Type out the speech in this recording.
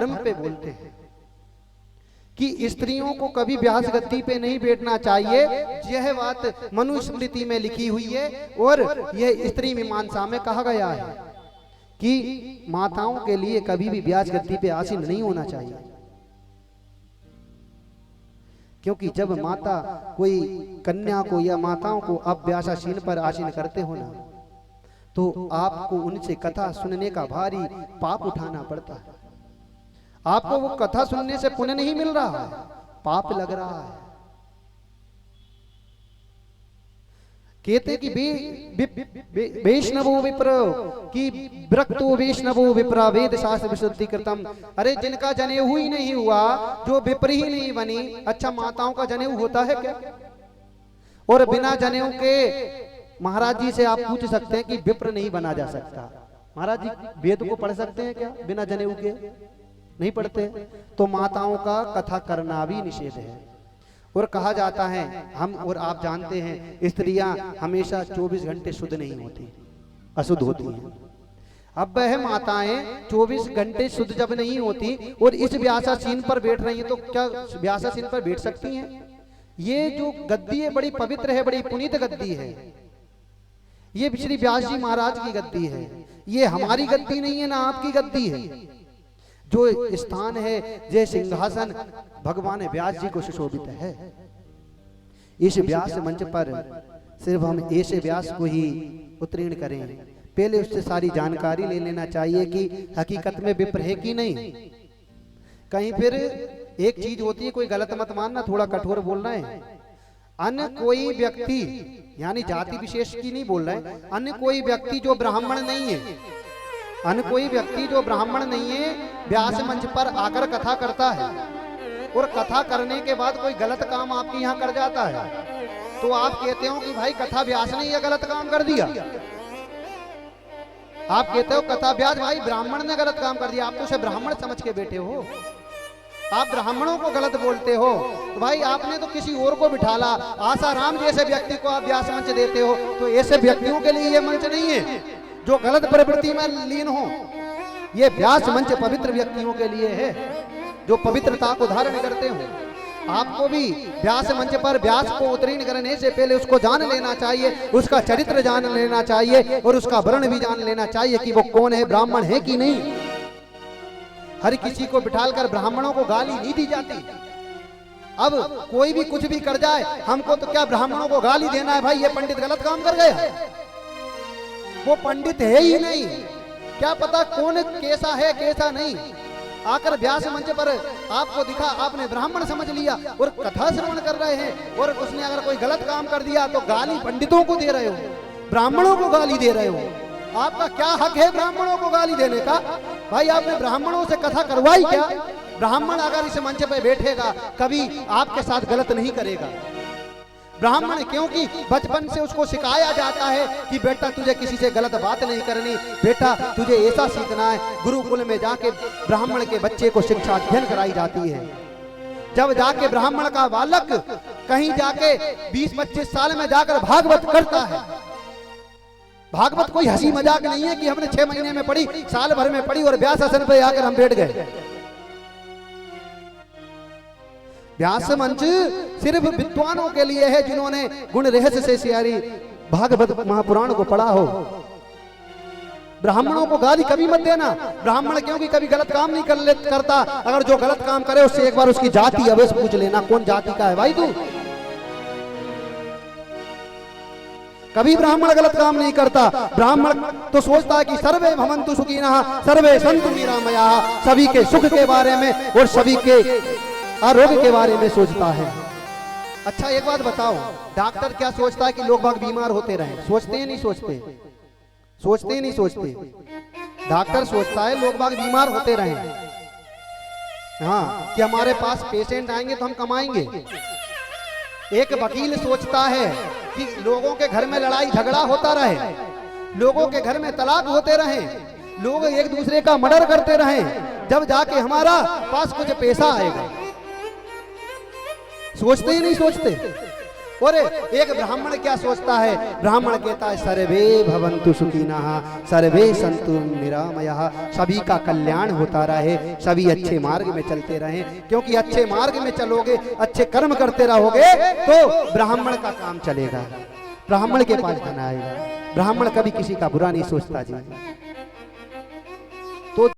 धर्म पे बोलते हैं कि स्त्रियों को कभी व्यास गद्दी पे नहीं बैठना चाहिए। यह बात मनुस्मृति में लिखी हुई है और यह स्त्री मीमांसा में कहा गया है कि माताओं के लिए कभी भी व्यास गद्दी पे आसीन नहीं होना चाहिए। क्योंकि जब माता कोई कन्या को या माताओं को आप व्यासासीन पर आसीन करते हो ना, तो आपको उनसे कथा सुनने का भारी पाप उठाना पड़ता है। आपको वो कथा सुनने से पुण्य नहीं मिल रहा है, पाप लग रहा है। कहते कि वैष्णवो विप्र कि विरक्तो वैष्णवो विप्रा वेद शास्त्र विशुद्धि कृतम। अरे जिनका जनेऊ ही नहीं हुआ, जो विप्र ही नहीं बनी, अच्छा माताओं का जनेऊ होता है क्या? और बिना जनेऊ के महाराज जी से आप पूछ सकते हैं कि विप्र नहीं बना जा सकता। महाराज जी वेद को पढ़ सकते हैं क्या बिना जनेऊ के? नहीं पढ़ते। तो माताओं का कथा करना भी निषेध है। और कहा जाता है, हम और आप जानते हैं, स्त्रियां हमेशा 24 घंटे शुद्ध नहीं होती, अशुद्ध होती हैं। अब वह माताएं 24 घंटे शुद्ध जब नहीं होती और इस व्यासासीन पर बैठ रही हैं, तो क्या व्यासासीन पर बैठ सकती हैं? ये जो गद्दी है बड़ी पवित्र है, बड़ी पुनीत गद्दी है। ये श्री व्यास जी महाराज की गद्दी है, ये हमारी गद्दी नहीं है ना आपकी गद्दी है। जो स्थान है, ये सिंहासन भगवान व्यास जी को सुशोभित है। इस व्यास मंच पर सिर्फ हम ऐसे व्यास को ही उत्तीर्ण करें, पहले उससे सारी जानकारी ले लेना चाहिए कि हकीकत में विप्र है कि नहीं। कहीं फिर एक चीज होती है, कोई गलत मत मानना, थोड़ा कठोर बोलना है। अन्य कोई व्यक्ति, यानी जाति विशेष की नहीं बोल रहे हैं, अन्य कोई व्यक्ति जो ब्राह्मण नहीं है, अन्य कोई व्यक्ति जो ब्राह्मण नहीं है, व्यास मंच पर आकर कथा करता है और कथा करने के बाद कोई गलत काम आपके यहाँ कर जाता है, तो आप कहते हो कि भाई कथा व्यास ने यह गलत काम कर दिया। आप कहते हो कथा व्यास, भाई ब्राह्मण ने गलत काम कर दिया। आप तो उसे ब्राह्मण समझ के बैठे हो, आप ब्राह्मणों को गलत बोलते हो। तो भाई आपने तो किसी और को बिठाला। आसाराम जैसे व्यक्ति को आप व्यास मंच देते हो, तो ऐसे व्यक्तियों के लिए यह मंच नहीं है जो गलत प्रवृत्ति में लीन हो। ये व्यास मंच पवित्र व्यक्तियों के लिए है जो पवित्रता को धारण करते हो। आपको भी व्यास मंच पर व्यास को उत्तीर्ण करने से पहले उसको जान लेना चाहिए, उसका चरित्र जान लेना चाहिए और उसका वर्ण भी जान लेना चाहिए कि वो कौन है, ब्राह्मण है कि नहीं। हर किसी को बिठालकर ब्राह्मणों को गाली नहीं दी जाती। अब कोई भी कुछ भी कर जाए, हमको तो क्या ब्राह्मणों को गाली देना है? भाई ये पंडित गलत काम कर गया, वो पंडित है ही नहीं, क्या पता कौन कैसा है कैसा नहीं। आकर व्यास मंच पर आपको दिखा, आपने ब्राह्मण समझ लिया और कथा श्रवण कर रहे हैं, और उसने अगर कोई गलत काम कर दिया तो गाली पंडितों को दे रहे हो, ब्राह्मणों को गाली दे रहे हो। आपका क्या हक है ब्राह्मणों को गाली देने का? भाई आपने ब्राह्मणों से कथा करवाई क्या? ब्राह्मण अगर इस मंच पे बैठेगा कभी आपके साथ गलत नहीं करेगा। ब्राह्मण क्योंकि बचपन से उसको सिखाया जाता है कि बेटा तुझे किसी से गलत बात नहीं करनी, बेटा तुझे ऐसा सीखना है। गुरुकुल में जाके ब्राह्मण के बच्चे को शिक्षा अध्ययन कराई जाती है। जब जाके ब्राह्मण का बालक कहीं जाके 20-25 साल में जाकर भागवत करता है, भागवत कोई हंसी मजाक नहीं है कि हमने 6 महीने में पढ़ी, साल भर में पढ़ी और व्यास आसन पे आकर हम बैठ गए। व्यास मंच सिर्फ विद्वानों के लिए है जिन्होंने गुण रहस्य से सियारी भागवत महापुराण को पढ़ा हो। ब्राह्मणों को गाली कभी मत देना। ब्राह्मण क्योंकि कभी गलत काम नहीं करता। अगर जो गलत काम करे उससे एक बार उसकी जाति अवश्य पूछ लेना, कौन जाति का है भाई तू। कभी ब्राह्मण गलत काम नहीं करता। ब्राह्मण तो सोचता है कि सर्वे भवन्तु सुखिनः सर्वे सन्तु निरामयाः, सभी के सुख के बारे में और सभी के आरोग्य के बारे में सोचता है। अच्छा एक बात बताओ, डॉक्टर क्या सोचता है कि लोग बाग बीमार होते रहें? सोचते हैं नहीं सोचते? सोचते हैं नहीं सोचते? डॉक्टर सोचता है लोग बाग बीमार होते रहें, हाँ, कि हमारे पास पेशेंट आएंगे तो हम कमाएंगे। एक वकील सोचता है कि लोगों के घर में लड़ाई झगड़ा होता रहे, लोगों के घर में तलाक होते रहे, लोग एक दूसरे का मर्डर करते रहे, जब जाके हमारा पास कुछ पैसा आएगा। सोचते ही नहीं सोचते। और एक ब्राह्मण क्या सोचता है, ब्राह्मण कहता है सर्वे भवन्तु सुखिनः सर्वे सन्तु निरामयः, सभी का कल्याण होता रहे, सभी अच्छे मार्ग में चलते रहें, क्योंकि अच्छे मार्ग में चलोगे, अच्छे कर्म करते रहोगे तो ब्राह्मण का काम चलेगा, ब्राह्मण के पास धन आएगा। ब्राह्मण कभी किसी का बुरा नहीं सोचता जी।